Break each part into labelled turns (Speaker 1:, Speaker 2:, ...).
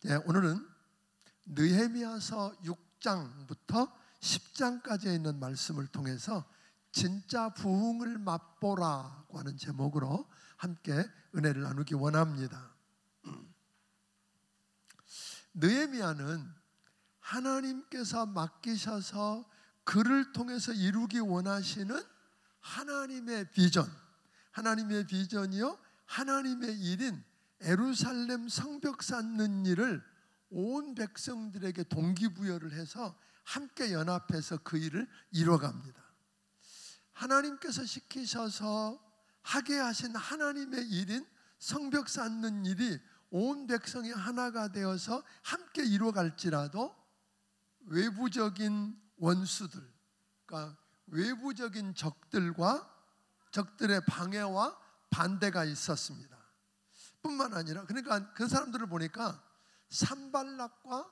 Speaker 1: 오늘은 느헤미야서 6장부터 10장까지에 있는 말씀을 통해서 진짜 부흥을 맛보라고 하는 제목으로 함께 은혜를 나누기 원합니다. 느헤미야는 하나님께서 맡기셔서 그를 통해서 이루기 원하시는 하나님의 비전, 하나님의 비전이요 하나님의 일인 예루살렘 성벽 쌓는 일을 온 백성들에게 동기부여를 해서 함께 연합해서 그 일을 이뤄갑니다. 하나님께서 시키셔서 하게 하신 하나님의 일인 성벽 쌓는 일이 온 백성이 하나가 되어서 함께 이뤄갈지라도 외부적인 원수들, 그러니까 외부적인 적들의 방해와 반대가 있었습니다. 뿐만 아니라 그러니까 그 사람들을 보니까 산발락과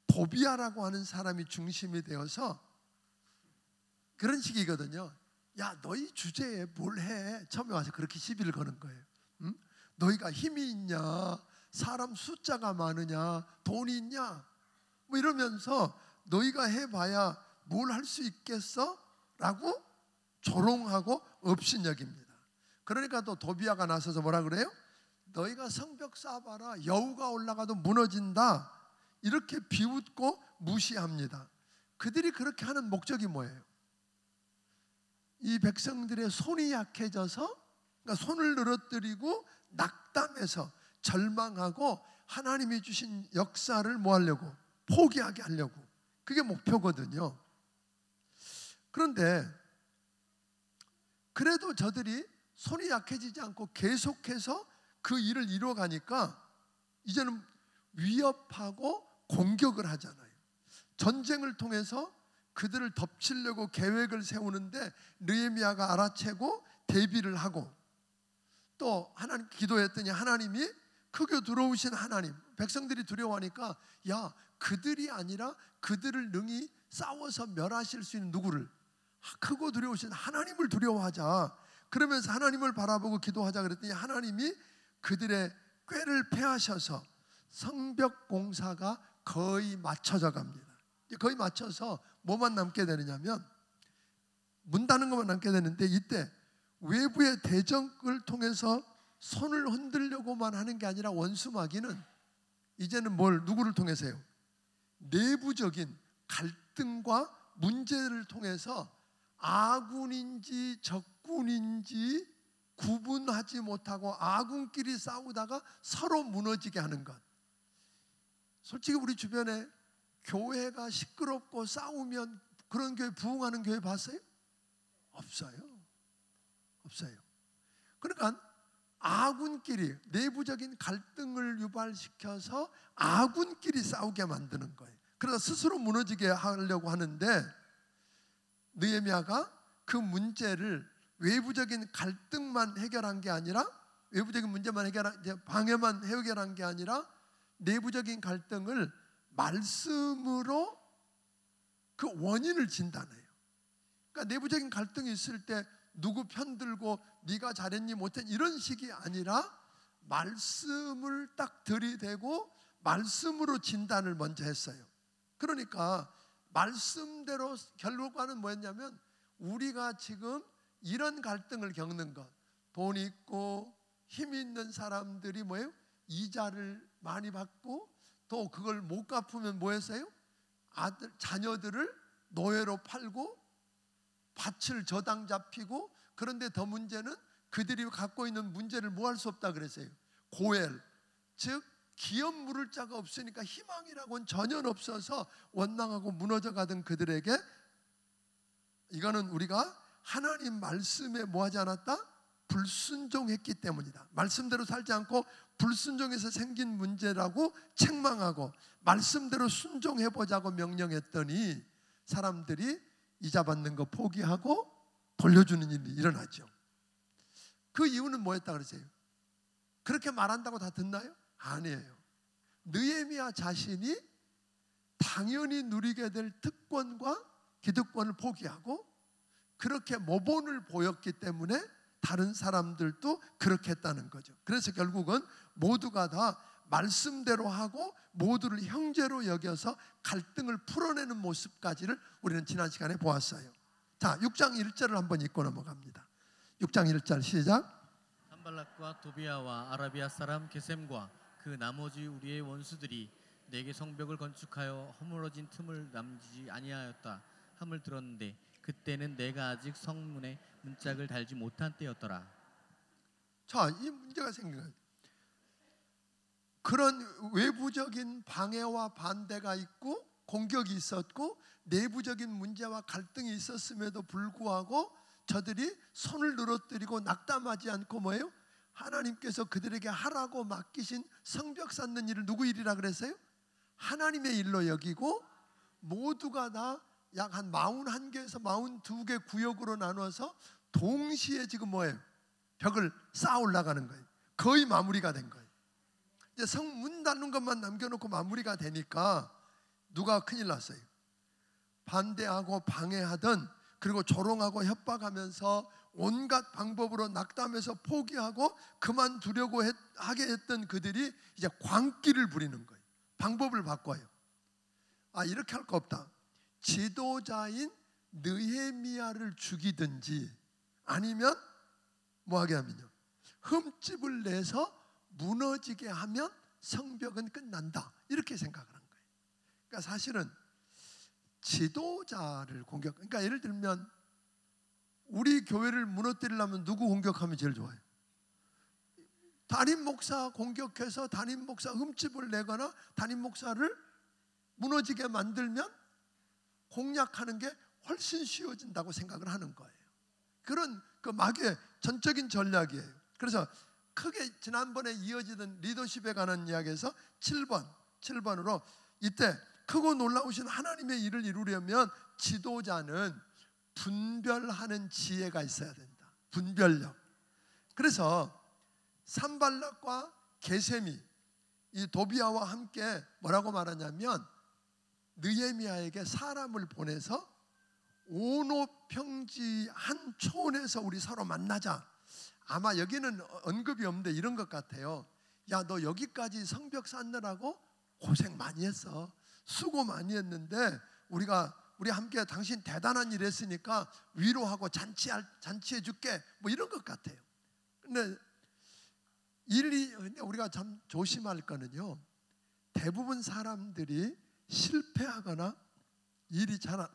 Speaker 1: 도비아라고 하는 사람이 중심이 되어서 그런 식이거든요. 야, 너희 주제에 뭘 해? 처음에 와서 그렇게 시비를 거는 거예요. 응? 너희가 힘이 있냐? 사람 숫자가 많으냐? 돈이 있냐? 뭐 이러면서 너희가 해봐야 뭘 할 수 있겠어? 라고 조롱하고 업신여깁니다. 그러니까 또 도비아가 나서서 뭐라 그래요? 너희가 성벽 쌓아봐라. 여우가 올라가도 무너진다. 이렇게 비웃고 무시합니다. 그들이 그렇게 하는 목적이 뭐예요? 이 백성들의 손이 약해져서, 그러니까 손을 늘어뜨리고 낙담해서 절망하고 하나님이 주신 역사를 뭐 하려고? 포기하게 하려고. 그게 목표거든요. 그런데 그래도 저들이 손이 약해지지 않고 계속해서 그 일을 이뤄가니까 이제는 위협하고 공격을 하잖아요. 전쟁을 통해서 그들을 덮치려고 계획을 세우는데 느헤미야가 알아채고 대비를 하고 또 하나님 기도했더니 하나님이 크게 들어오신 하나님, 백성들이 두려워하니까 야, 그들이 아니라 그들을 능히 싸워서 멸하실 수 있는 누구를? 크고 두려우신 하나님을 두려워하자. 그러면서 하나님을 바라보고 기도하자 그랬더니 하나님이 그들의 꾀를 패하셔서 성벽 공사가 거의 맞춰져 갑니다. 거의 맞춰서 뭐만 남게 되느냐면 문 닫는 것만 남게 되는데 이때 외부의 대적을 통해서 손을 흔들려고만 하는 게 아니라 원수마귀는 이제는 누구를 통해서 해요? 내부적인 갈등과 문제를 통해서 아군인지 적군인지 구분하지 못하고 아군끼리 싸우다가 서로 무너지게 하는 것. 솔직히 우리 주변에 교회가 시끄럽고 싸우면 그런 교회 부흥하는 교회 봤어요? 없어요. 그러니까 아군끼리 내부적인 갈등을 유발시켜서 아군끼리 싸우게 만드는 거예요. 그래서 스스로 무너지게 하려고 하는데 느헤미야가 그 문제를 외부적인 갈등만 해결한 게 아니라 외부적인 문제만 방해만 해결한 게 아니라 내부적인 갈등을 말씀으로 그 원인을 진단해요. 그러니까 내부적인 갈등이 있을 때 누구 편들고 네가 잘했니 못했니 이런 식이 아니라 말씀을 딱 들이대고 말씀으로 진단을 먼저 했어요. 그러니까 말씀대로 결과는 뭐였냐면 우리가 지금 이런 갈등을 겪는 것, 돈 있고 힘 있는 사람들이 뭐예요? 이자를 많이 받고 또 그걸 못 갚으면 뭐 했어요? 자녀들을 노예로 팔고 밭을 저당 잡히고 그런데 더 문제는 그들이 갖고 있는 문제를 뭐 할 수 없다 그랬어요. 고엘, 즉 기업 물을 자가 없으니까 희망이라고는 전혀 없어서 원망하고 무너져 가던 그들에게 이거는 우리가 하나님 말씀에 뭐 하지 않았다? 불순종했기 때문이다. 말씀대로 살지 않고 불순종해서 생긴 문제라고 책망하고 말씀대로 순종해보자고 명령했더니 사람들이 이자 받는 거 포기하고 돌려주는 일이 일어나죠. 그 이유는 뭐였다 그러세요? 그렇게 말한다고 다 듣나요? 아니에요. 느헤미야 자신이 당연히 누리게 될 특권과 기득권을 포기하고 그렇게 모본을 보였기 때문에 다른 사람들도 그렇게 했다는 거죠. 그래서 결국은 모두가 다 말씀대로 하고 모두를 형제로 여겨서 갈등을 풀어내는 모습까지를 우리는 지난 시간에 보았어요. 자, 6장 1절을 한번 읽고 넘어갑니다. 6장 1절 시작.
Speaker 2: 산발락과 도비아와 아라비아 사람 게셈과 그 나머지 우리의 원수들이 내게 성벽을 건축하여 허물어진 틈을 남기지 아니하였다 함을 들었는데 그때는 내가 아직 성문에 문짝을 달지 못한 때였더라.
Speaker 1: 자, 이 문제가 생겨요. 그런 외부적인 방해와 반대가 있고 공격이 있었고 내부적인 문제와 갈등이 있었음에도 불구하고 저들이 손을 늘어뜨리고 낙담하지 않고 뭐예요? 하나님께서 그들에게 하라고 맡기신 성벽 쌓는 일을 누구 일이라 그랬어요? 하나님의 일로 여기고 모두가 다 약 한 41개에서 42개 구역으로 나눠서 동시에 지금 뭐예요? 벽을 쌓아 올라가는 거예요. 거의 마무리가 된 거예요. 이제 성문 닫는 것만 남겨놓고 마무리가 되니까 누가 큰일 났어요? 반대하고 방해하던, 그리고 조롱하고 협박하면서 온갖 방법으로 낙담해서 포기하고 그만두려고 하게 했던 그들이 이제 광기를 부리는 거예요. 방법을 바꿔요. 아, 이렇게 할 거 없다. 지도자인 느헤미야를 죽이든지 아니면 뭐하게 하면요, 흠집을 내서 무너지게 하면 성벽은 끝난다, 이렇게 생각을 한 거예요. 그러니까 사실은 지도자를 공격, 그러니까 예를 들면 우리 교회를 무너뜨리려면 누구 공격하면 제일 좋아요? 담임 목사 공격해서 담임 목사 흠집을 내거나 담임 목사를 무너지게 만들면 공략하는 게 훨씬 쉬워진다고 생각을 하는 거예요. 그런 그 마귀의 전적인 전략이에요. 그래서 크게 지난번에 이어지던 리더십에 관한 이야기에서 7번으로 이때 크고 놀라우신 하나님의 일을 이루려면 지도자는 분별하는 지혜가 있어야 된다. 분별력. 그래서 산발락과 게셈이 이 도비아와 함께 뭐라고 말하냐면 느헤미야에게 사람을 보내서 오노평지 한 촌에서 우리 서로 만나자. 아마 여기는 언급이 없는데 이런 것 같아요. 야, 너 여기까지 성벽 쌓느라고 고생 많이 했어. 수고 많이 했는데 우리 함께 당신 대단한 일 했으니까 위로하고 잔치해 줄게. 뭐 이런 것 같아요. 근데 우리가 참 조심할 거는요, 대부분 사람들이 실패하거나 일이 잘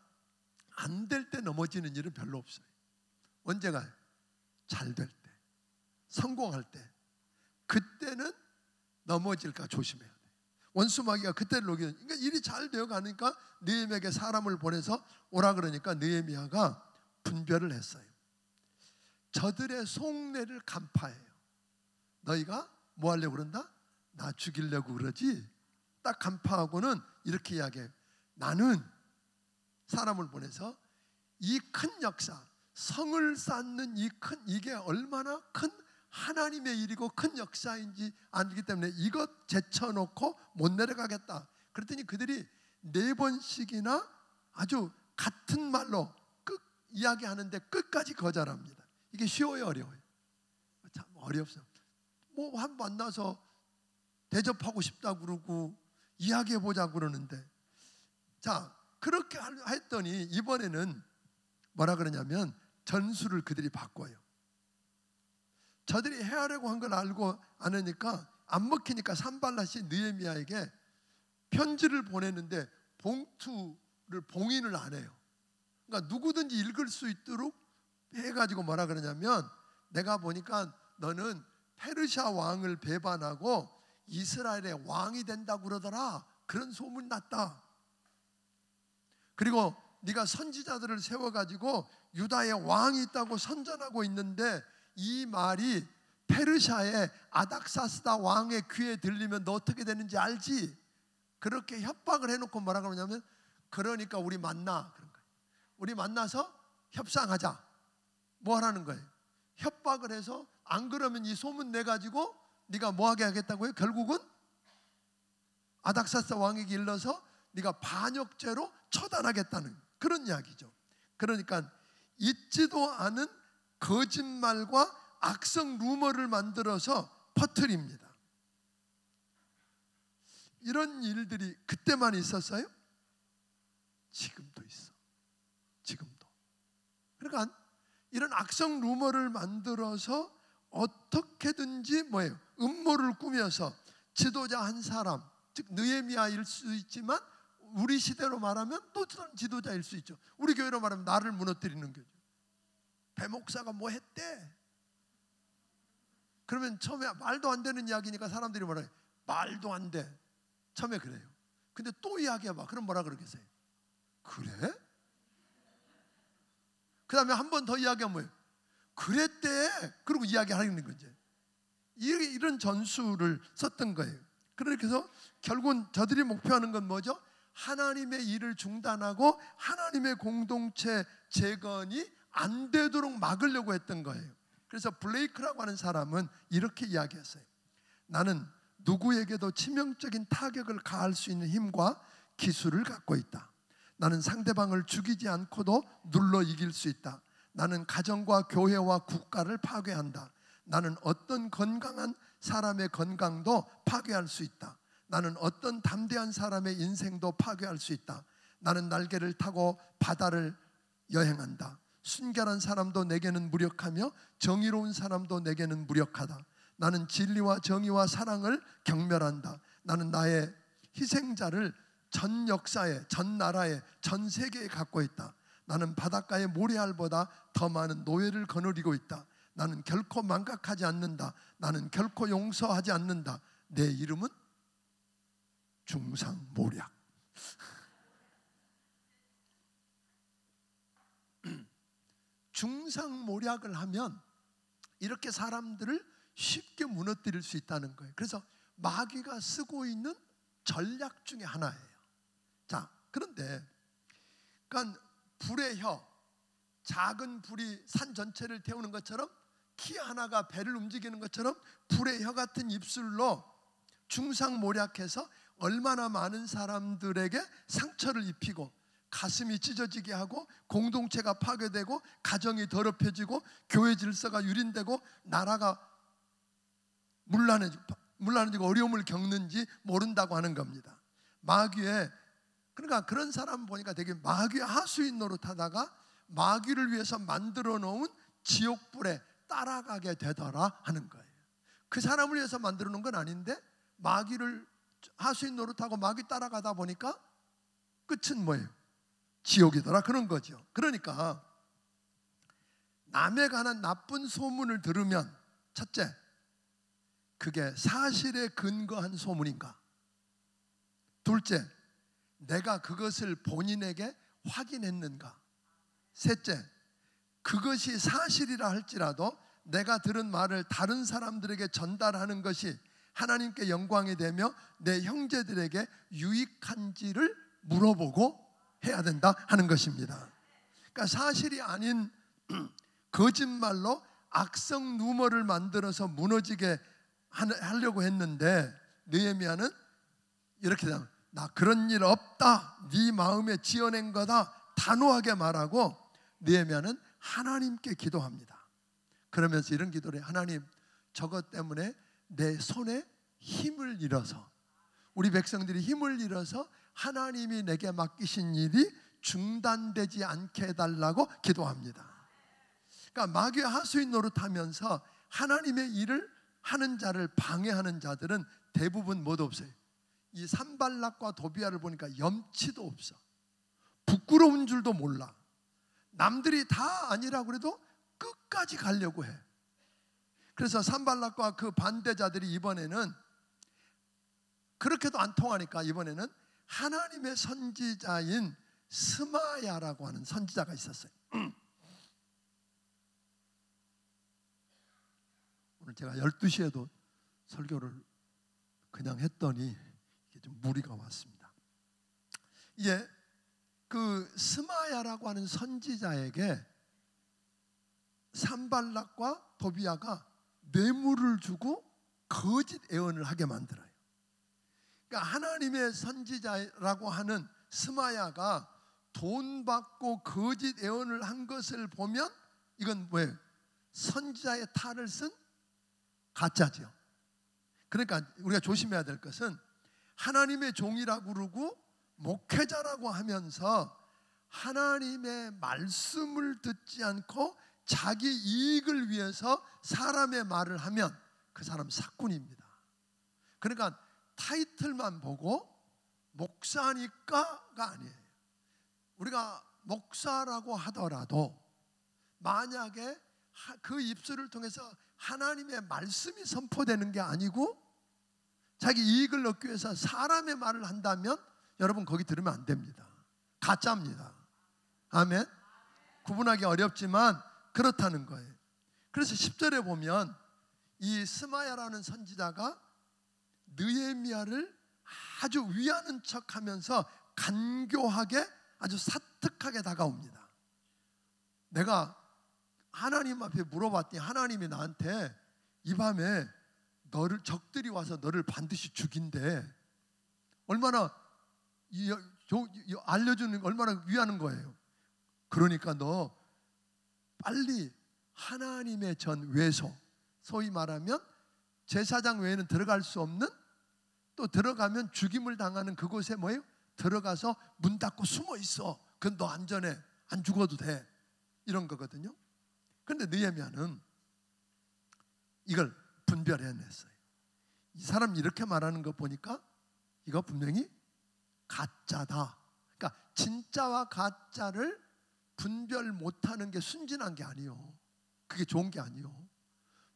Speaker 1: 안 될 때 넘어지는 일은 별로 없어요. 언제가? 잘 될 때, 성공할 때, 그때는 넘어질까 조심해야 돼. 원수마귀가 그때를 녹이는. 그러니까 일이 잘 되어 가니까 느헤미야에게 사람을 보내서 오라 그러니까 느헤미야가 분별을 했어요. 저들의 속내를 간파해요. 너희가 뭐 하려고 그런다? 나 죽이려고 그러지? 딱 간파하고는 이렇게 이야기해요. 나는 사람을 보내서 이 큰 역사, 성을 쌓는 이게 얼마나 큰 하나님의 일이고 큰 역사인지 알기 때문에 이것 제쳐놓고 못 내려가겠다. 그랬더니 그들이 4번씩이나 아주 같은 말로 이야기하는데 끝까지 거절합니다. 이게 쉬워요, 어려워요? 참 어렵죠. 뭐 한 만나서 대접하고 싶다 그러고 이야기해보자 그러는데, 자, 그렇게 했더니 이번에는 뭐라 그러냐면 전술을 그들이 바꿔요. 저들이 헤아려고 한 걸 알고 안 하니까 안 먹히니까 산발랏이 느헤미야에게 편지를 보냈는데 봉투를 봉인을 안 해요. 그러니까 누구든지 읽을 수 있도록 해가지고 뭐라 그러냐면, 내가 보니까 너는 페르시아 왕을 배반하고 이스라엘의 왕이 된다고 그러더라. 그런 소문 났다. 그리고 네가 선지자들을 세워가지고 유다의 왕이 있다고 선전하고 있는데 이 말이 페르시아의 아닥사스다 왕의 귀에 들리면 너 어떻게 되는지 알지? 그렇게 협박을 해놓고 뭐라 그러냐면, 그러니까 우리 만나. 그런 거예요. 우리 만나서 협상하자. 뭐 하라는 거예요? 협박을 해서 안 그러면 이 소문 내가지고 네가 뭐 하게 하겠다고요? 결국은 아닥사스다 왕에게 일러서 네가 반역죄로 처단하겠다는 그런 이야기죠. 그러니까 있지도 않은 거짓말과 악성 루머를 만들어서 퍼뜨립니다. 이런 일들이 그때만 있었어요? 지금도 있어. 지금도. 그러니까 이런 악성 루머를 만들어서 어떻게든지 뭐예요? 음모를 꾸며서 지도자 한 사람, 즉 느헤미야일 수 있지만 우리 시대로 말하면 또 다른 지도자일 수 있죠. 우리 교회로 말하면 나를 무너뜨리는 거죠. 배 목사가 뭐 했대? 그러면 처음에 말도 안 되는 이야기니까 사람들이 뭐라 해요? 말도 안 돼. 처음에 그래요. 근데 또 이야기해봐. 그럼 뭐라 그러겠어요? 그래? 그 다음에 한 번 더 이야기하면 뭐예요? 그랬대. 그리고 이야기하는 거죠. 이런 전술을 썼던 거예요. 그래서 결국은 저들이 목표하는 건 뭐죠? 하나님의 일을 중단하고 하나님의 공동체 재건이 안 되도록 막으려고 했던 거예요. 그래서 블레이크라고 하는 사람은 이렇게 이야기했어요. 나는 누구에게도 치명적인 타격을 가할 수 있는 힘과 기술을 갖고 있다. 나는 상대방을 죽이지 않고도 눌러 이길 수 있다. 나는 가정과 교회와 국가를 파괴한다. 나는 어떤 건강한 사람의 건강도 파괴할 수 있다. 나는 어떤 담대한 사람의 인생도 파괴할 수 있다. 나는 날개를 타고 바다를 여행한다. 순결한 사람도 내게는 무력하며 정의로운 사람도 내게는 무력하다. 나는 진리와 정의와 사랑을 경멸한다. 나는 나의 희생자를 전 역사에, 전 나라에, 전 세계에 갖고 있다. 나는 바닷가의 모래알보다 더 많은 노예를 거느리고 있다. 나는 결코 망각하지 않는다. 나는 결코 용서하지 않는다. 내 이름은 중상모략. 중상모략을 하면 이렇게 사람들을 쉽게 무너뜨릴 수 있다는 거예요. 그래서 마귀가 쓰고 있는 전략 중에 하나예요. 자, 그런데 그러니까 불의 혀, 작은 불이 산 전체를 태우는 것처럼 키 하나가 배를 움직이는 것처럼 불의 혀 같은 입술로 중상모략해서 얼마나 많은 사람들에게 상처를 입히고 가슴이 찢어지게 하고 공동체가 파괴되고 가정이 더럽혀지고 교회 질서가 유린되고 나라가 문란해지고 어려움을 겪는지 모른다고 하는 겁니다. 마귀의, 그러니까 그런 사람 보니까 되게 마귀의 하수인 노릇하다가 마귀를 위해서 만들어 놓은 지옥불에 따라가게 되더라 하는 거예요. 그 사람을 위해서 만들어 놓은 건 아닌데 마귀를 하수인 노릇하고 마귀 따라가다 보니까 끝은 뭐예요? 지옥이더라 그런 거죠. 그러니까 남에 관한 나쁜 소문을 들으면 첫째, 그게 사실에 근거한 소문인가? 둘째, 내가 그것을 본인에게 확인했는가? 셋째, 그것이 사실이라 할지라도 내가 들은 말을 다른 사람들에게 전달하는 것이 하나님께 영광이 되며 내 형제들에게 유익한지를 물어보고 해야 된다 하는 것입니다. 그러니까 사실이 아닌 거짓말로 악성 루머를 만들어서 무너지게 하려고 했는데 느헤미야는 이렇게 되면 나 그런 일 없다, 네 마음에 지어낸 거다 단호하게 말하고 느헤미야는 하나님께 기도합니다. 그러면서 이런 기도를 해요. 하나님, 저것 때문에 내 손에 힘을 잃어서, 우리 백성들이 힘을 잃어서 하나님이 내게 맡기신 일이 중단되지 않게 해달라고 기도합니다. 그러니까 마귀의 하수인 노릇하면서 하나님의 일을 하는 자를 방해하는 자들은 대부분 뭐도 없어요. 이 산발락과 도비아를 보니까 염치도 없어. 부끄러운 줄도 몰라. 남들이 다 아니라고 그래도 끝까지 가려고 해. 그래서 산발락과 그 반대자들이 이번에는 그렇게도 안 통하니까 이번에는 하나님의 선지자인 스마야라고 하는 선지자가 있었어요. 오늘 제가 12시에도 설교를 그냥 했더니 이게 좀 무리가 왔습니다. 이게 그 스마야라고 하는 선지자에게 산발락과 도비아가 뇌물을 주고 거짓 예언을 하게 만들어요. 그러니까 하나님의 선지자라고 하는 스마야가 돈 받고 거짓 예언을 한 것을 보면 이건 뭐예요? 선지자의 탈을 쓴 가짜죠. 그러니까 우리가 조심해야 될 것은 하나님의 종이라고 그러고 목회자라고 하면서 하나님의 말씀을 듣지 않고 자기 이익을 위해서 사람의 말을 하면 그 사람 사꾼입니다. 그러니까 타이틀만 보고 목사니까가 아니에요. 우리가 목사라고 하더라도 만약에 그 입술을 통해서 하나님의 말씀이 선포되는 게 아니고 자기 이익을 얻기 위해서 사람의 말을 한다면 여러분 거기 들으면 안 됩니다. 가짜입니다. 아멘. 구분하기 어렵지만 그렇다는 거예요. 그래서 10절에 보면 이 스마야라는 선지자가 느헤미야를 아주 위하는 척하면서 간교하게 아주 사특하게 다가옵니다. 내가 하나님 앞에 물어봤더니 하나님이 나한테 이 밤에 너를 적들이 와서 너를 반드시 죽인대. 얼마나 알려주는 얼마나 위하는 거예요. 그러니까 너 빨리 하나님의 전 외소, 소위 말하면 제사장 외에는 들어갈 수 없는, 또 들어가면 죽임을 당하는 그곳에 뭐예요? 들어가서 문 닫고 숨어 있어. 그건 너 안전해. 안 죽어도 돼. 이런 거거든요. 그런데 느헤미야는 이걸 분별해냈어요. 이 사람 이렇게 말하는 거 보니까 이거 분명히 가짜다. 그러니까 진짜와 가짜를 분별 못하는 게 순진한 게 아니요. 그게 좋은 게 아니요.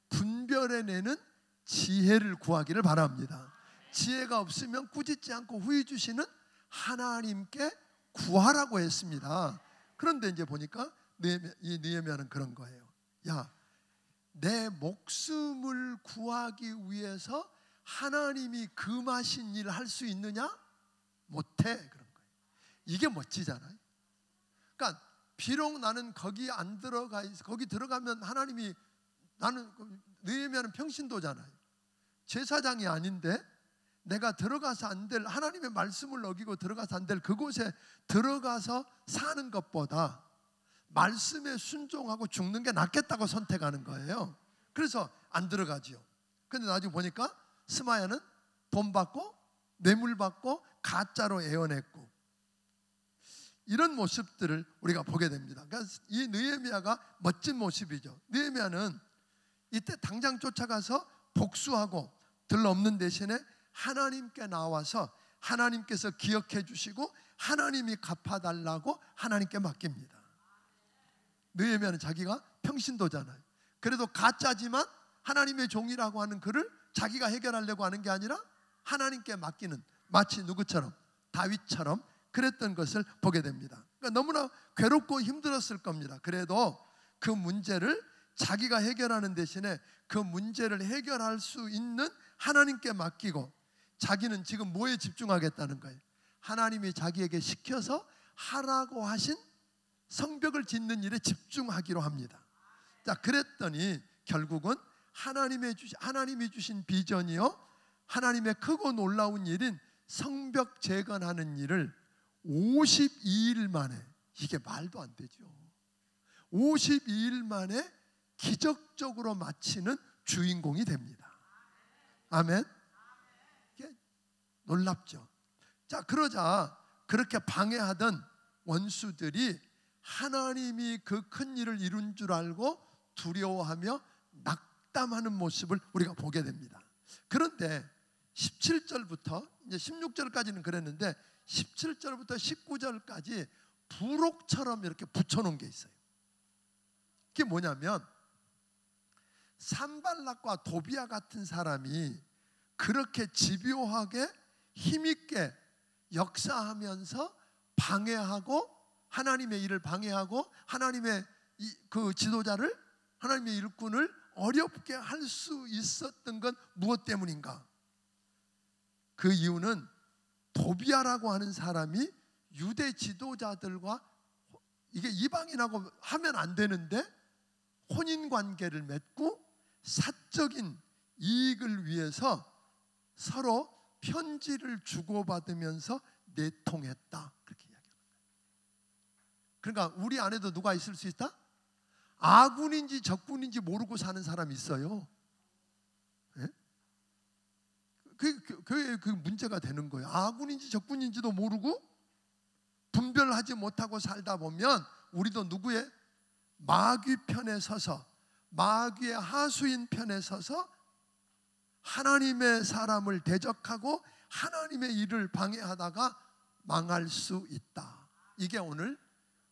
Speaker 1: 분별해내는 지혜를 구하기를 바랍니다. 지혜가 없으면 꾸짖지 않고 후회 주시는 하나님께 구하라고 했습니다. 그런데 이제 보니까 이 느헤미야는 그런 거예요. 야, 내 목숨을 구하기 위해서 하나님이 금하신 일을 할 수 있느냐? 못해. 그런 거예요. 이게 멋지잖아요. 그러니까 비록 나는 거기 안 들어가 있어. 거기 들어가면 하나님이, 나는 느헤미야는 평신도잖아요. 제사장이 아닌데 내가 들어가서 안 될, 하나님의 말씀을 어기고 들어가서 안 될 그곳에 들어가서 사는 것보다 말씀에 순종하고 죽는 게 낫겠다고 선택하는 거예요. 그래서 안 들어가지요. 근데 나중에 보니까 스마야는 돈 받고 뇌물 받고 가짜로 애원했고, 이런 모습들을 우리가 보게 됩니다. 그러니까 이 느헤미야가 멋진 모습이죠. 느헤미야는 이때 당장 쫓아가서 복수하고 들러없는 대신에 하나님께 나와서 하나님께서 기억해 주시고 하나님이 갚아달라고 하나님께 맡깁니다. 느헤미야는 자기가 평신도잖아요. 그래도 가짜지만 하나님의 종이라고 하는 그를 자기가 해결하려고 하는 게 아니라 하나님께 맡기는, 마치 누구처럼? 다윗처럼 그랬던 것을 보게 됩니다. 그러니까 너무나 괴롭고 힘들었을 겁니다. 그래도 그 문제를 자기가 해결하는 대신에 그 문제를 해결할 수 있는 하나님께 맡기고, 자기는 지금 뭐에 집중하겠다는 거예요? 하나님이 자기에게 시켜서 하라고 하신 성벽을 짓는 일에 집중하기로 합니다. 자, 그랬더니 결국은 하나님이 주신 비전이요, 하나님의 크고 놀라운 일인 성벽 재건하는 일을 52일 만에, 이게 말도 안 되죠. 52일 만에 기적적으로 마치는 주인공이 됩니다. 아멘. 이게 놀랍죠. 자, 그러자 그렇게 방해하던 원수들이 하나님이 그 큰 일을 이룬 줄 알고 두려워하며 낙담하는 모습을 우리가 보게 됩니다. 그런데 17절부터 이제 16절까지는 그랬는데 17절부터 19절까지 부록처럼 이렇게 붙여놓은 게 있어요. 그게 뭐냐면 산발락과 도비아 같은 사람이 그렇게 집요하게 힘있게 역사하면서 방해하고, 하나님의 일을 방해하고 하나님의 그 지도자를, 하나님의 일꾼을 어렵게 할 수 있었던 건 무엇 때문인가? 그 이유는 도비아라고 하는 사람이 유대 지도자들과, 이게 이방인하고 하면 안 되는데 혼인 관계를 맺고 사적인 이익을 위해서 서로 편지를 주고받으면서 내통했다, 그렇게 이야기합니다. 그러니까 우리 안에도 누가 있을 수 있다? 아군인지 적군인지 모르고 사는 사람이 있어요. 네? 교회에 그 문제가 되는 거예요. 아군인지 적군인지도 모르고 분별하지 못하고 살다 보면 우리도 누구의 마귀 편에 서서, 마귀의 하수인 편에 서서 하나님의 사람을 대적하고 하나님의 일을 방해하다가 망할 수 있다. 이게 오늘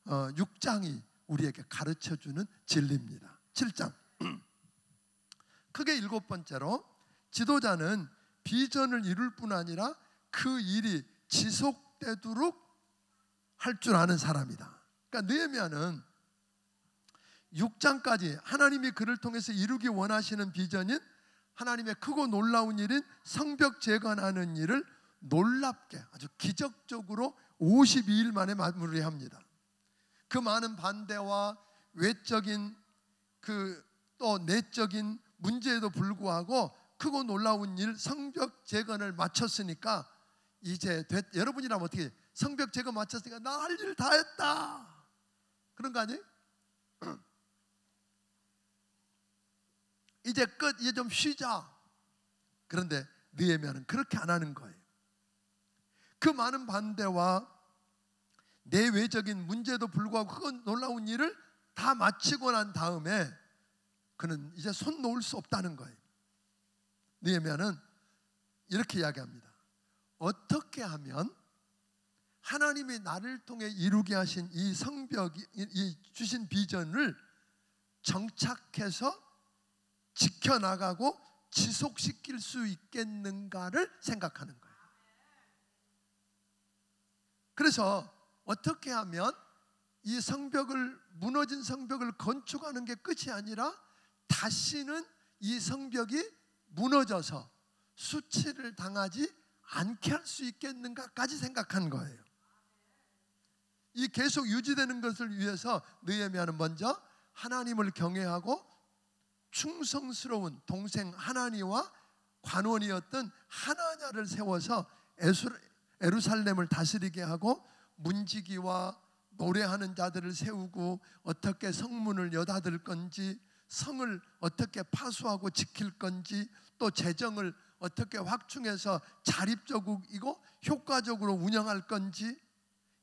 Speaker 1: 6장이 우리에게 가르쳐주는 진리입니다. 7장 크게 7번째로, 지도자는 비전을 이룰 뿐 아니라 그 일이 지속되도록 할 줄 아는 사람이다. 그러니까 느헤미야는 6장까지 하나님이 그를 통해서 이루기 원하시는 비전인 하나님의 크고 놀라운 일인 성벽 재건하는 일을 놀랍게 아주 기적적으로 52일 만에 마무리합니다. 그 많은 반대와 외적인 또 내적인 문제에도 불구하고 크고 놀라운 일 성벽 재건을 마쳤으니까 이제 여러분이라면 어떻게 성벽 재건 마쳤으니까 나 할 일 다 했다 그런 거 아니에요? 이제 끝, 이제 좀 쉬자. 그런데 느헤미야는 그렇게 안 하는 거예요. 그 많은 반대와 내외적인 문제도 불구하고 그건 놀라운 일을 다 마치고 난 다음에 그는 이제 손 놓을 수 없다는 거예요. 느헤미야는 이렇게 이야기합니다. 어떻게 하면 하나님이 나를 통해 이루게 하신 이 성벽이, 이 주신 비전을 정착해서 지켜나가고 지속시킬 수 있겠는가를 생각하는 거예요. 그래서 어떻게 하면 이 성벽을, 무너진 성벽을 건축하는 게 끝이 아니라 다시는 이 성벽이 무너져서 수치를 당하지 않게 할 수 있겠는가까지 생각한 거예요. 이 계속 유지되는 것을 위해서 느헤미야는 먼저 하나님을 경외하고 충성스러운 동생 하나니와 관원이었던 하나냐를 세워서 예루살렘을 다스리게 하고 문지기와 노래하는 자들을 세우고 어떻게 성문을 여닫을 건지, 성을 어떻게 파수하고 지킬 건지, 또 재정을 어떻게 확충해서 자립적이고 효과적으로 운영할 건지,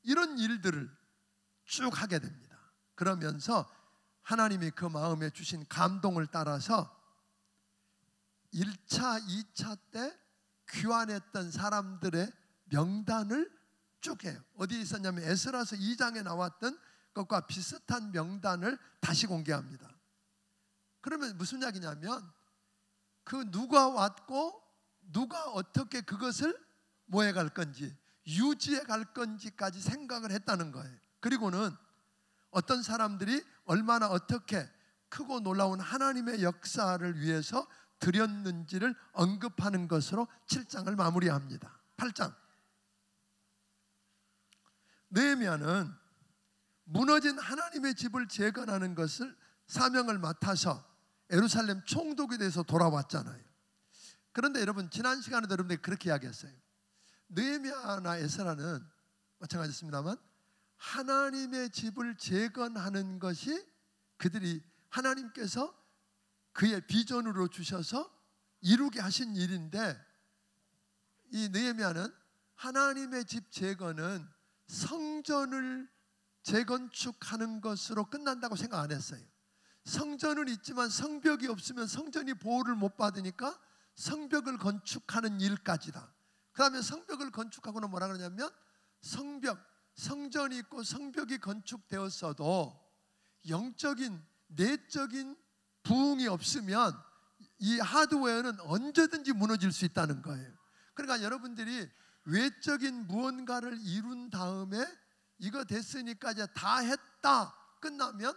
Speaker 1: 이런 일들을 쭉 하게 됩니다. 그러면서 하나님이 그 마음에 주신 감동을 따라서 1차, 2차 때 귀환했던 사람들의 명단을 쭉 해요. 어디에 있었냐면 에스라서 2장에 나왔던 것과 비슷한 명단을 다시 공개합니다. 그러면 무슨 이야기냐면 그 누가 왔고 누가 어떻게 그것을 뭐해 갈 건지, 유지해 갈 건지까지 생각을 했다는 거예요. 그리고는 어떤 사람들이 얼마나 어떻게 크고 놀라운 하나님의 역사를 위해서 드렸는지를 언급하는 것으로 7장을 마무리합니다. 8장, 느헤미야는 무너진 하나님의 집을 재건하는 것을 사명을 맡아서 예루살렘 총독에 대해서 돌아왔잖아요. 그런데 여러분, 지난 시간에도 여러분들이 그렇게 이야기했어요. 느헤미야나 에스라는 마찬가지였습니다만 하나님의 집을 재건하는 것이 그들이 하나님께서 그의 비전으로 주셔서 이루게 하신 일인데, 이 느헤미야는 하나님의 집 재건은 성전을 재건축하는 것으로 끝난다고 생각 안 했어요. 성전은 있지만 성벽이 없으면 성전이 보호를 못 받으니까 성벽을 건축하는 일까지다. 그 다음에 성벽을 건축하고는 뭐라 그러냐면 성전이 있고 성벽이 건축되었어도 영적인 내적인 부흥이 없으면 이 하드웨어는 언제든지 무너질 수 있다는 거예요. 그러니까 여러분들이 외적인 무언가를 이룬 다음에 이거 됐으니까 이제 다 했다 끝나면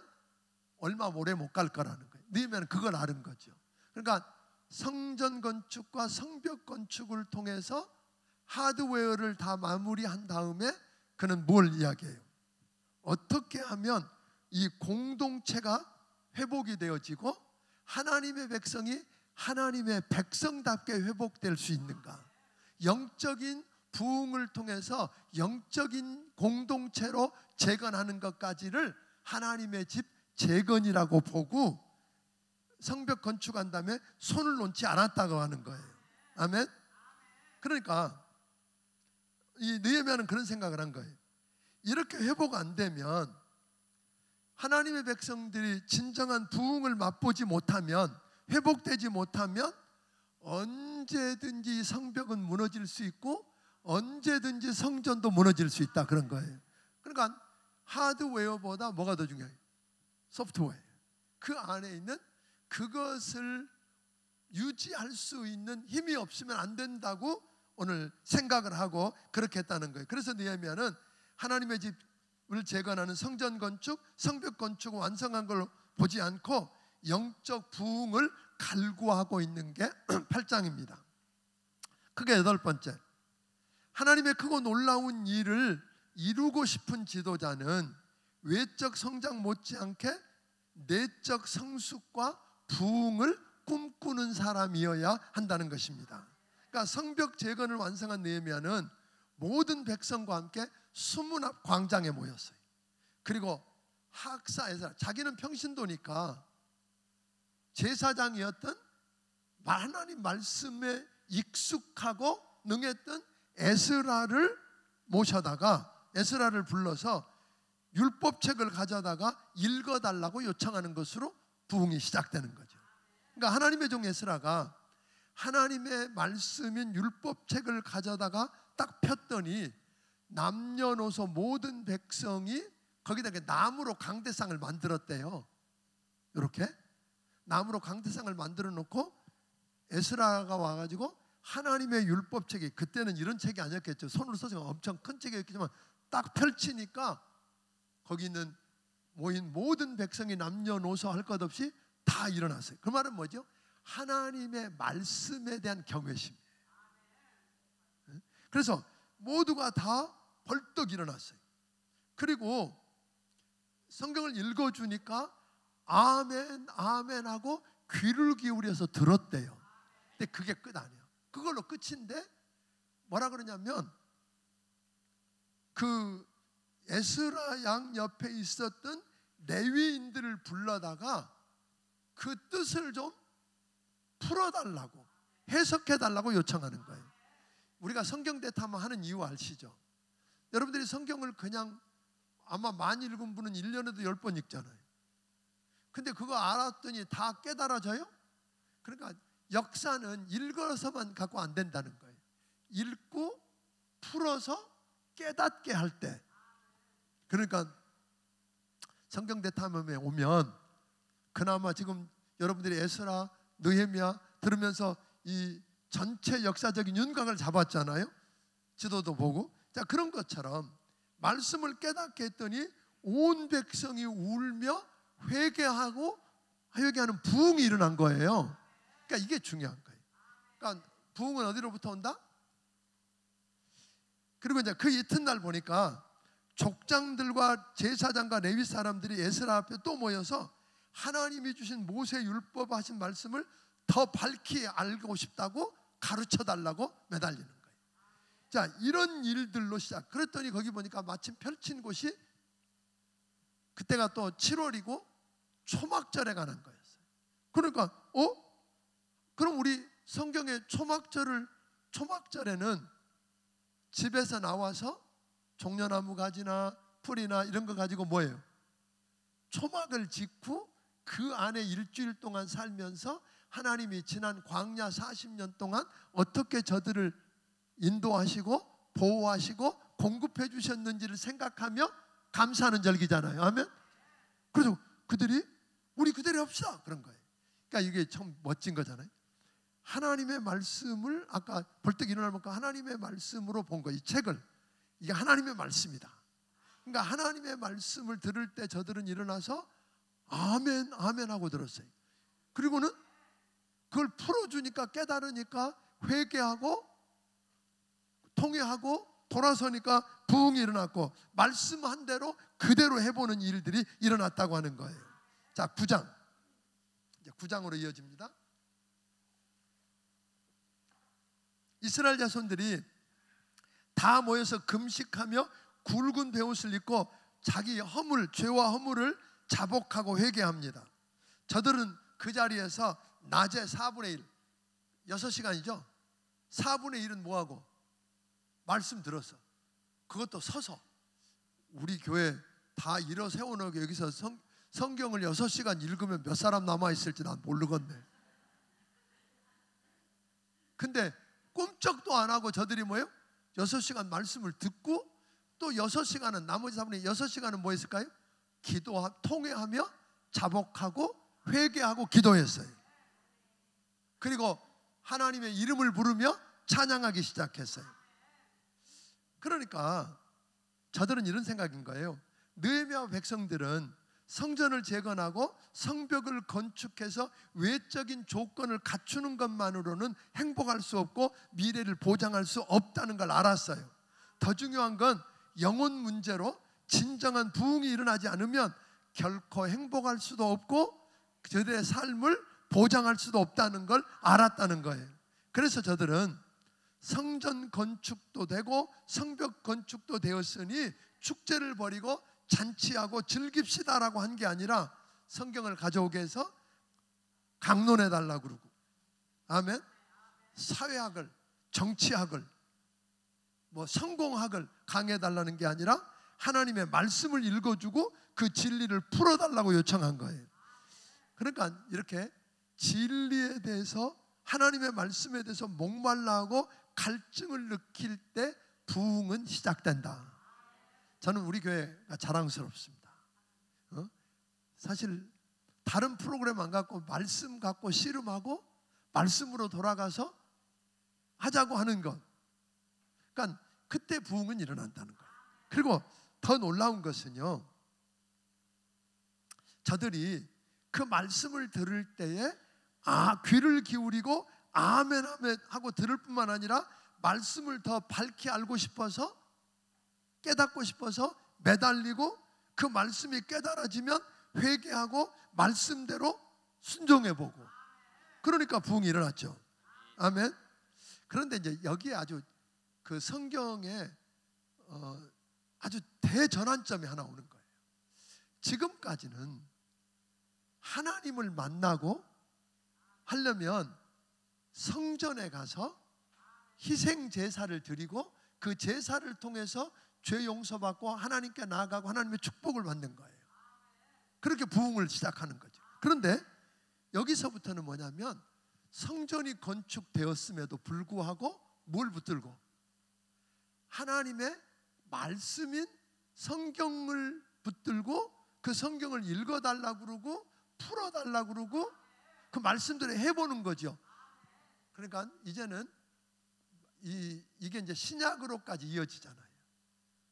Speaker 1: 얼마 오래 못 갈 거라는 거예요. 느헤미야는 그걸 아는 거죠. 그러니까 성전 건축과 성벽 건축을 통해서 하드웨어를 다 마무리한 다음에 그는 뭘 이야기해요? 어떻게 하면 이 공동체가 회복이 되어지고 하나님의 백성이 하나님의 백성답게 회복될 수 있는가? 영적인 부흥을 통해서 영적인 공동체로 재건하는 것까지를 하나님의 집 재건이라고 보고 성벽 건축한 다음에 손을 놓지 않았다고 하는 거예요. 아멘. 그러니까 이 느헤미야는 그런 생각을 한 거예요. 이렇게 회복 안 되면, 하나님의 백성들이 진정한 부흥을 맛보지 못하면, 회복되지 못하면 언제든지 성벽은 무너질 수 있고 언제든지 성전도 무너질 수 있다, 그런 거예요. 그러니까 하드웨어보다 뭐가 더 중요해요? 소프트웨어. 그 안에 있는 그것을 유지할 수 있는 힘이 없으면 안 된다고 오늘 생각을 하고 그렇게 했다는 거예요. 그래서 느헤미야는 하나님의 집을 재건하는 성전 건축, 성벽 건축을 완성한 걸 보지 않고 영적 부흥을 갈구하고 있는 게 8장입니다. 그게 8번째, 하나님의 크고 놀라운 일을 이루고 싶은 지도자는 외적 성장 못지않게 내적 성숙과 부흥을 꿈꾸는 사람이어야 한다는 것입니다. 그러니까 성벽 재건을 완성한 느헤미야는 모든 백성과 함께 수문 앞 광장에 모였어요. 그리고 학사에서 자기는 평신도니까 제사장이었던 하나님 말씀에 익숙하고 능했던 에스라를 모셔다가, 에스라를 불러서 율법책을 가져다가 읽어달라고 요청하는 것으로 부흥이 시작되는 거죠. 그러니까 하나님의 종 에스라가 하나님의 말씀인 율법책을 가져다가 딱 폈더니 남녀노소 모든 백성이 거기다가 나무로 강대상을 만들었대요. 이렇게 나무로 강대상을 만들어 놓고 에스라가 와가지고 하나님의 율법책이, 그때는 이런 책이 아니었겠죠. 손으로 써서 엄청 큰 책이었겠지만 딱 펼치니까 거기 있는 모인 모든 백성이 남녀노소 할 것 없이 다 일어났어요. 그 말은 뭐죠? 하나님의 말씀에 대한 경외심. 그래서 모두가 다 벌떡 일어났어요. 그리고 성경을 읽어주니까 아멘 아멘 하고 귀를 기울여서 들었대요. 근데 그게 끝 아니에요. 그걸로 끝인데 뭐라 그러냐면, 그 에스라 양 옆에 있었던 레위인들을 불러다가 그 뜻을 좀 풀어달라고, 해석해달라고 요청하는 거예요. 우리가 성경 대탐을 하는 이유 아시죠? 여러분들이 성경을 그냥 아마 많이 읽은 분은 1년에도 10번 읽잖아요. 근데 그거 알았더니 다 깨달아져요? 그러니까 역사는 읽어서만 갖고 안 된다는 거예요. 읽고 풀어서 깨닫게 할 때. 그러니까 성경 대탐험에 오면 그나마 지금 여러분들이 에스라, 느헤미야 들으면서 이 전체 역사적인 윤곽을 잡았잖아요. 지도도 보고. 자, 그런 것처럼 말씀을 깨닫게 했더니 온 백성이 울며 회개하고 회개하는 부흥이 일어난 거예요. 그러니까 이게 중요한 거예요. 그러니까 부흥은 어디로부터 온다? 그리고 이제 그 이튿날 보니까 족장들과 제사장과 레위 사람들이 에스라 앞에 또 모여서 하나님이 주신 모세 율법 하신 말씀을 더 밝히 알고 싶다고 가르쳐 달라고 매달리는 거예요. 자, 이런 일들로 시작. 그랬더니 거기 보니까 마침 펼친 곳이 그때가 또 7월이고 초막절에 관한 거였어요. 그러니까 그럼 우리 성경의 초막절에는 집에서 나와서 종려나무 가지나 풀이나 이런 거 가지고 뭐예요? 초막을 짓고 그 안에 일주일 동안 살면서 하나님이 지난 광야 40년 동안 어떻게 저들을 인도하시고 보호하시고 공급해 주셨는지를 생각하며 감사하는 절기잖아요. 아멘. 그래서 우리 그대로 합시다, 그런 거예요. 그러니까 이게 참 멋진 거잖아요. 하나님의 말씀을 아까 벌떡 일어나니까 하나님의 말씀으로 본 거예요. 이 책을. 이게 하나님의 말씀이다. 그러니까 하나님의 말씀을 들을 때 저들은 일어나서 아멘 아멘 하고 들었어요. 그리고는 그걸 풀어주니까, 깨달으니까 회개하고 통회하고 돌아서니까 부흥이 일어났고 말씀한 대로 그대로 해보는 일들이 일어났다고 하는 거예요. 자, 9장. 이제 9장으로 이어집니다. 이스라엘 자손들이 다 모여서 금식하며 굵은 베옷을 입고 자기 죄와 허물을 자복하고 회개합니다. 저들은 그 자리에서 낮에 4분의 1, 6시간이죠. 4분의 1은 뭐하고? 말씀 들었어. 그것도 서서. 우리 교회 다 일어 세워놓고 여기서 성경을 6시간 읽으면 몇 사람 남아있을지 난 모르겠네. 근데 꼼짝도 안 하고 저들이 뭐예요? 6시간 말씀을 듣고 또 6시간은 나머지 4분의 6시간은 뭐 했을까요? 통회하며 자복하고 회개하고 기도했어요. 그리고 하나님의 이름을 부르며 찬양하기 시작했어요. 그러니까 저들은 이런 생각인 거예요. 느헤미야 백성들은 성전을 재건하고 성벽을 건축해서 외적인 조건을 갖추는 것만으로는 행복할 수 없고 미래를 보장할 수 없다는 걸 알았어요. 더 중요한 건 영혼 문제로 진정한 부흥이 일어나지 않으면 결코 행복할 수도 없고 저들의 삶을 보장할 수도 없다는 걸 알았다는 거예요. 그래서 저들은 성전 건축도 되고 성벽 건축도 되었으니 축제를 벌이고 잔치하고 즐깁시다라고 한 게 아니라 성경을 가져오게 해서 강론해 달라고 그러고, 아멘. 사회학을, 정치학을, 성공학을 강해 달라는 게 아니라 하나님의 말씀을 읽어주고 그 진리를 풀어달라고 요청한 거예요. 그러니까 이렇게 진리에 대해서, 하나님의 말씀에 대해서 목말라하고 갈증을 느낄 때 부흥은 시작된다. 저는 우리 교회가 자랑스럽습니다. 사실 다른 프로그램 안 갖고 말씀 갖고 씨름하고 말씀으로 돌아가서 하자고 하는 것, 그러니까 그때 부흥은 일어난다는 거예요. 그리고 더 놀라운 것은요, 저들이 그 말씀을 들을 때에 귀를 기울이고 아멘 아멘 하고 들을 뿐만 아니라 말씀을 더 밝히 알고 싶어서, 깨닫고 싶어서 매달리고 그 말씀이 깨달아지면 회개하고 말씀대로 순종해보고, 그러니까 부흥이 일어났죠. 아멘. 그런데 이제 여기에 아주 그 성경에 아주 대전환점이 하나 오는 거예요. 지금까지는 하나님을 만나고 하려면 성전에 가서 희생 제사를 드리고 그 제사를 통해서 죄 용서받고 하나님께 나아가고 하나님의 축복을 받는 거예요. 그렇게 부흥을 시작하는 거죠. 그런데 여기서부터는 뭐냐면 성전이 건축되었음에도 불구하고 뭘 붙들고? 하나님의 말씀인 성경을 붙들고 그 성경을 읽어달라고 그러고 풀어달라고 그러고 그 말씀대로 해보는 거죠. 그러니까 이제는 이게 이제 신약으로까지 이어지잖아요.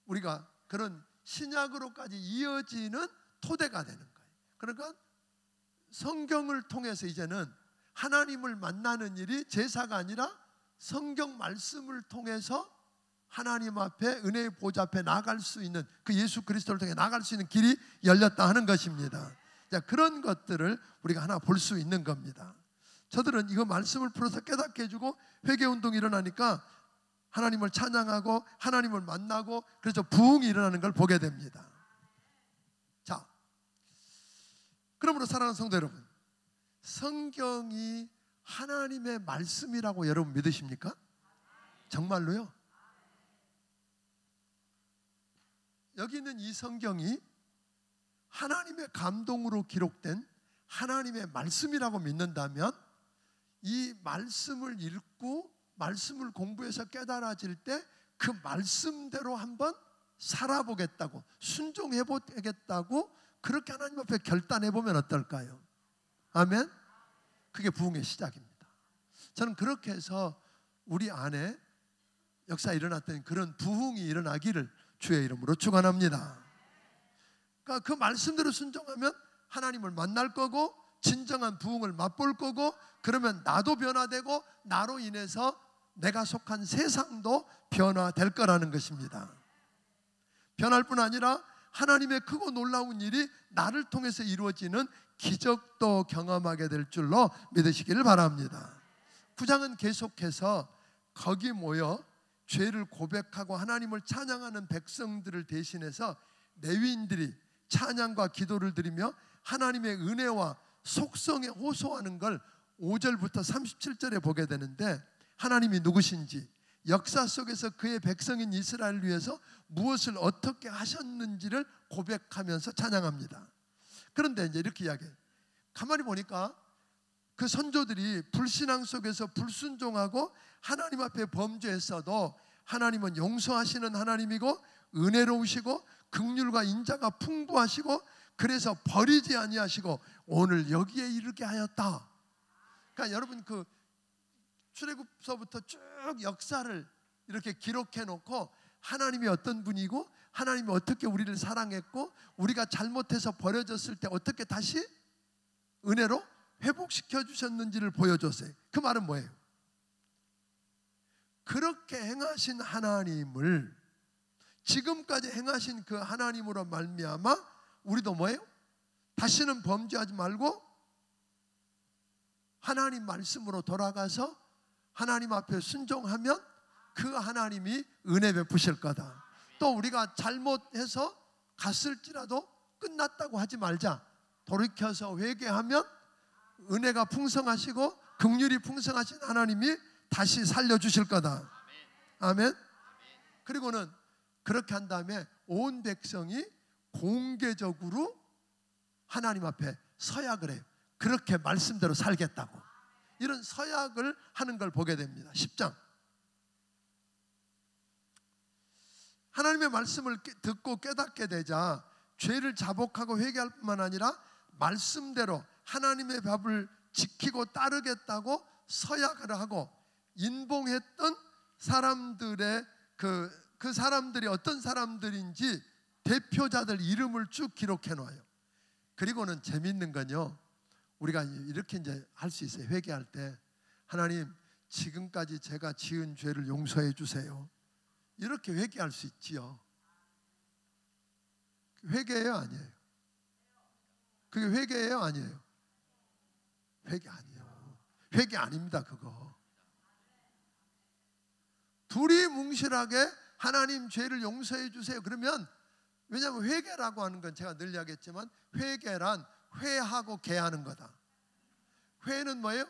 Speaker 1: 우리가 그런 신약으로까지 이어지는 토대가 되는 거예요. 그러니까 성경을 통해서 이제는 하나님을 만나는 일이 제사가 아니라 성경 말씀을 통해서 하나님 앞에, 은혜의 보좌 앞에 나갈 수 있는, 그 예수 그리스도를 통해 나갈 수 있는 길이 열렸다 하는 것입니다. 자, 그런 것들을 우리가 하나 볼 수 있는 겁니다. 저들은 이거 말씀을 풀어서 깨닫게 해주고 회개운동이 일어나니까 하나님을 찬양하고 하나님을 만나고, 그래서 부흥이 일어나는 걸 보게 됩니다. 자, 그러므로 사랑하는 성도 여러분, 성경이 하나님의 말씀이라고 여러분 믿으십니까? 정말로요? 여기 있는 이 성경이 하나님의 감동으로 기록된 하나님의 말씀이라고 믿는다면 이 말씀을 읽고 말씀을 공부해서 깨달아질 때 그 말씀대로 한번 살아보겠다고, 순종해보겠다고 그렇게 하나님 앞에 결단해보면 어떨까요? 아멘? 그게 부흥의 시작입니다. 저는 그렇게 해서 우리 안에 역사에 일어났던 그런 부흥이 일어나기를 주의 이름으로 축원합니다. 그러니까 그 말씀대로 순종하면 하나님을 만날 거고 진정한 부흥을 맛볼 거고, 그러면 나도 변화되고 나로 인해서 내가 속한 세상도 변화될 거라는 것입니다. 변할 뿐 아니라 하나님의 크고 놀라운 일이 나를 통해서 이루어지는 기적도 경험하게 될 줄로 믿으시기를 바랍니다. 9장은 계속해서 거기 모여 죄를 고백하고 하나님을 찬양하는 백성들을 대신해서 레위인들이 찬양과 기도를 드리며 하나님의 은혜와 속성에 호소하는 걸 5절부터 37절에 보게 되는데, 하나님이 누구신지, 역사 속에서 그의 백성인 이스라엘을 위해서 무엇을 어떻게 하셨는지를 고백하면서 찬양합니다. 그런데 이제 이렇게 이야기해요. 가만히 보니까 그 선조들이 불신앙 속에서 불순종하고 하나님 앞에 범죄했어도 하나님은 용서하시는 하나님이고 은혜로우시고 긍휼과 인자가 풍부하시고 그래서 버리지 아니하시고 오늘 여기에 이르게 하였다. 그러니까 여러분 그 출애굽서부터 쭉 역사를 이렇게 기록해 놓고 하나님이 어떤 분이고 하나님이 어떻게 우리를 사랑했고 우리가 잘못해서 버려졌을 때 어떻게 다시 은혜로 회복시켜 주셨는지를 보여줬어요. 그 말은 뭐예요? 그렇게 행하신 하나님을 지금까지 행하신 그 하나님으로 말미암아 우리도 뭐예요? 다시는 범죄하지 말고 하나님 말씀으로 돌아가서 하나님 앞에 순종하면 그 하나님이 은혜 베푸실 거다. 또 우리가 잘못해서 갔을지라도 끝났다고 하지 말자. 돌이켜서 회개하면 은혜가 풍성하시고 긍휼이 풍성하신 하나님이 다시 살려주실 거다. 아멘. 그리고는 그렇게 한 다음에 온 백성이 공개적으로 하나님 앞에 서약을 해요. 그렇게 말씀대로 살겠다고. 이런 서약을 하는 걸 보게 됩니다. 10장. 하나님의 말씀을 듣고 깨닫게 되자 죄를 자복하고 회개할 뿐만 아니라 말씀대로 하나님의 법을 지키고 따르겠다고 서약을 하고 인봉했던 사람들의 그 사람들이 어떤 사람들인지 대표자들 이름을 쭉 기록해 놓아요. 그리고는 재미있는 건요, 우리가 이렇게 이제 할 수 있어요. 회개할 때 하나님 지금까지 제가 지은 죄를 용서해 주세요. 이렇게 회개할 수 있지요. 회개예요, 아니에요? 그게 회개예요, 아니에요? 회개 아니에요. 회개 아닙니다. 그거 둘이 뭉실하게 하나님 죄를 용서해 주세요. 그러면 왜냐하면 회개라고 하는 건 제가 늘 이야기했지만 회개란 회하고 개하는 거다. 회는 뭐예요?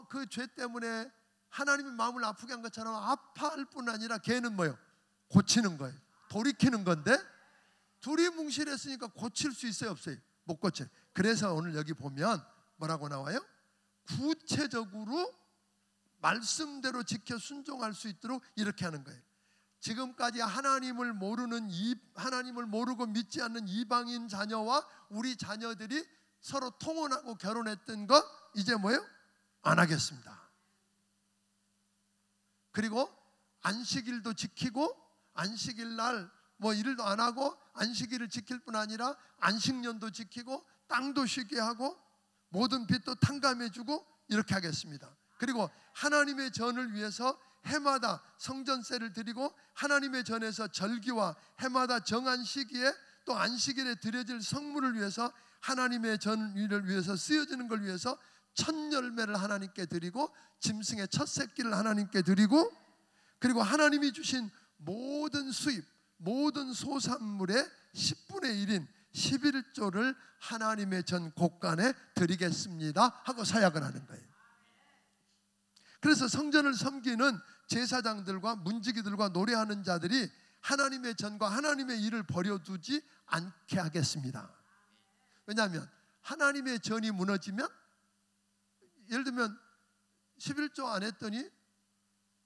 Speaker 1: 그 죄 때문에 하나님의 마음을 아프게 한 것처럼 아파할 뿐 아니라 개는 뭐예요? 고치는 거예요. 돌이키는 건데 둘이 뭉실했으니까 고칠 수 있어요, 없어요? 못 고쳐요. 그래서 오늘 여기 보면 뭐라고 나와요? 구체적으로 말씀대로 지켜 순종할 수 있도록 이렇게 하는 거예요. 지금까지 하나님을 모르고 믿지 않는 이방인 자녀와 우리 자녀들이 서로 통혼하고 결혼했던 것 이제 뭐예요? 안 하겠습니다. 그리고 안식일도 지키고 안식일 날 뭐 일도 안 하고 안식일을 지킬 뿐 아니라 안식년도 지키고 땅도 쉬게 하고 모든 빚도 탕감해 주고 이렇게 하겠습니다. 그리고 하나님의 전을 위해서 해마다 성전세를 드리고 하나님의 전에서 절기와 해마다 정한 시기에 또 안식일에 드려질 성물을 위해서 하나님의 전을 위해서 쓰여지는 걸 위해서 첫 열매를 하나님께 드리고 짐승의 첫 새끼를 하나님께 드리고 그리고 하나님이 주신 모든 수입 모든 소산물의 10분의 1인 11조를 하나님의 전 곳간에 드리겠습니다 하고 서약을 하는 거예요. 그래서 성전을 섬기는 제사장들과 문지기들과 노래하는 자들이 하나님의 전과 하나님의 일을 버려두지 않게 하겠습니다. 왜냐하면 하나님의 전이 무너지면 예를 들면 11조 안 했더니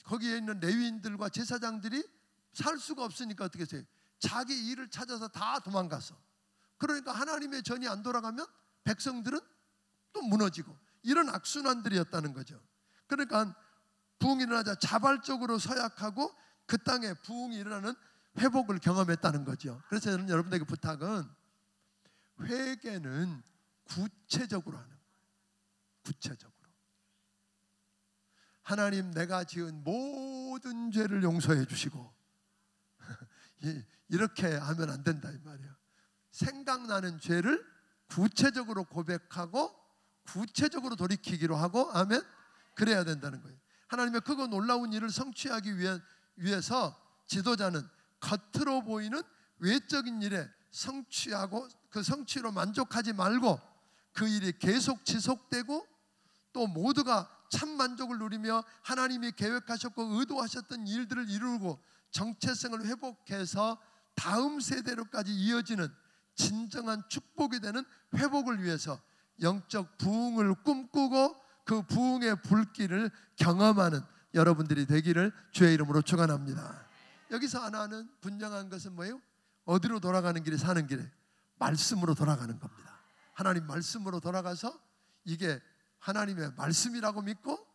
Speaker 1: 거기에 있는 레위인들과 제사장들이 살 수가 없으니까 어떻게 해요? 자기 일을 찾아서 다 도망갔어. 그러니까 하나님의 전이 안 돌아가면 백성들은 또 무너지고 이런 악순환들이었다는 거죠. 그러니까 부흥이 일어나자 자발적으로 서약하고 그 땅에 부흥이 일어나는 회복을 경험했다는 거죠. 그래서 저는 여러분들에게 부탁은 회개는 구체적으로 하는 거예요. 구체적으로 하나님 내가 지은 모든 죄를 용서해 주시고 이렇게 하면 안 된다 이 말이야. 생각나는 죄를 구체적으로 고백하고 구체적으로 돌이키기로 하고 아멘. 그래야 된다는 거예요. 하나님의 크고 놀라운 일을 성취하기 위해서 지도자는 겉으로 보이는 외적인 일에 성취하고 그 성취로 만족하지 말고 그 일이 계속 지속되고 또 모두가 참 만족을 누리며 하나님이 계획하셨고 의도하셨던 일들을 이루고 정체성을 회복해서 다음 세대로까지 이어지는 진정한 축복이 되는 회복을 위해서 영적 부흥을 꿈꾸고 그 부흥의 불길을 경험하는 여러분들이 되기를 주의 이름으로 축원합니다. 여기서 하나는 분명한 것은 뭐예요? 어디로 돌아가는 길이 사는 길에 말씀으로 돌아가는 겁니다. 하나님 말씀으로 돌아가서 이게 하나님의 말씀이라고 믿고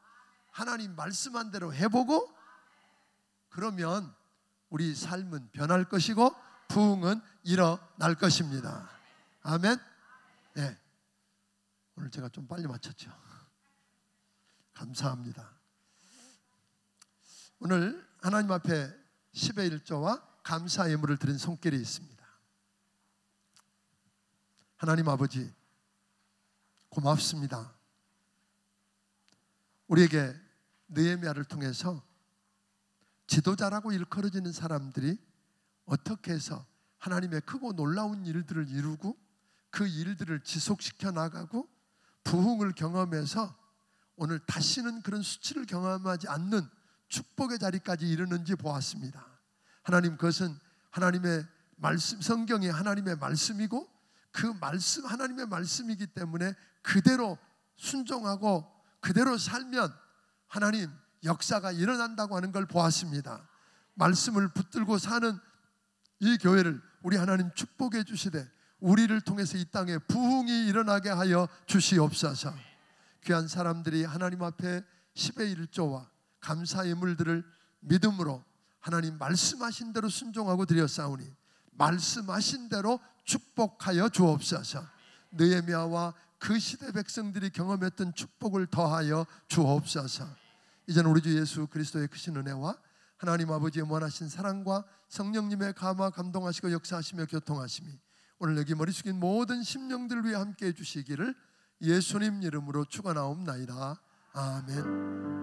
Speaker 1: 하나님 말씀한 대로 해보고, 그러면 우리 삶은 변할 것이고 부흥은 일어날 것입니다. 아멘. 네. 오늘 제가 좀 빨리 마쳤죠. 감사합니다. 오늘 하나님 앞에 10의 1조와 감사 예물을 드린 손길이 있습니다. 하나님 아버지, 고맙습니다. 우리에게 느헤미야를 통해서 지도자라고 일컬어지는 사람들이 어떻게 해서 하나님의 크고 놀라운 일들을 이루고 그 일들을 지속시켜 나가고 부흥을 경험해서 오늘 다시는 그런 수치를 경험하지 않는 축복의 자리까지 이르는지 보았습니다. 하나님, 그것은 하나님의 말씀, 성경이 하나님의 말씀이고 그 말씀 하나님의 말씀이기 때문에 그대로 순종하고 그대로 살면 하나님 역사가 일어난다고 하는 걸 보았습니다. 말씀을 붙들고 사는 이 교회를 우리 하나님 축복해 주시되 우리를 통해서 이 땅에 부흥이 일어나게 하여 주시옵소서. 귀한 사람들이 하나님 앞에 10의 1조와 감사 예물들을 믿음으로 하나님 말씀하신 대로 순종하고 드렸사오니 말씀하신 대로 축복하여 주옵소서. 느헤미야와 그 시대 백성들이 경험했던 축복을 더하여 주옵소서. 이제는 우리 주 예수 그리스도의 크신 은혜와 하나님 아버지의 무한하신 사랑과 성령님의 감화 감동하시고 역사하시며 교통하심이 오늘 여기 머리 숙인 모든 심령들 위해 함께해 주시기를 예수님 이름으로 축원하옵나이다. 아멘.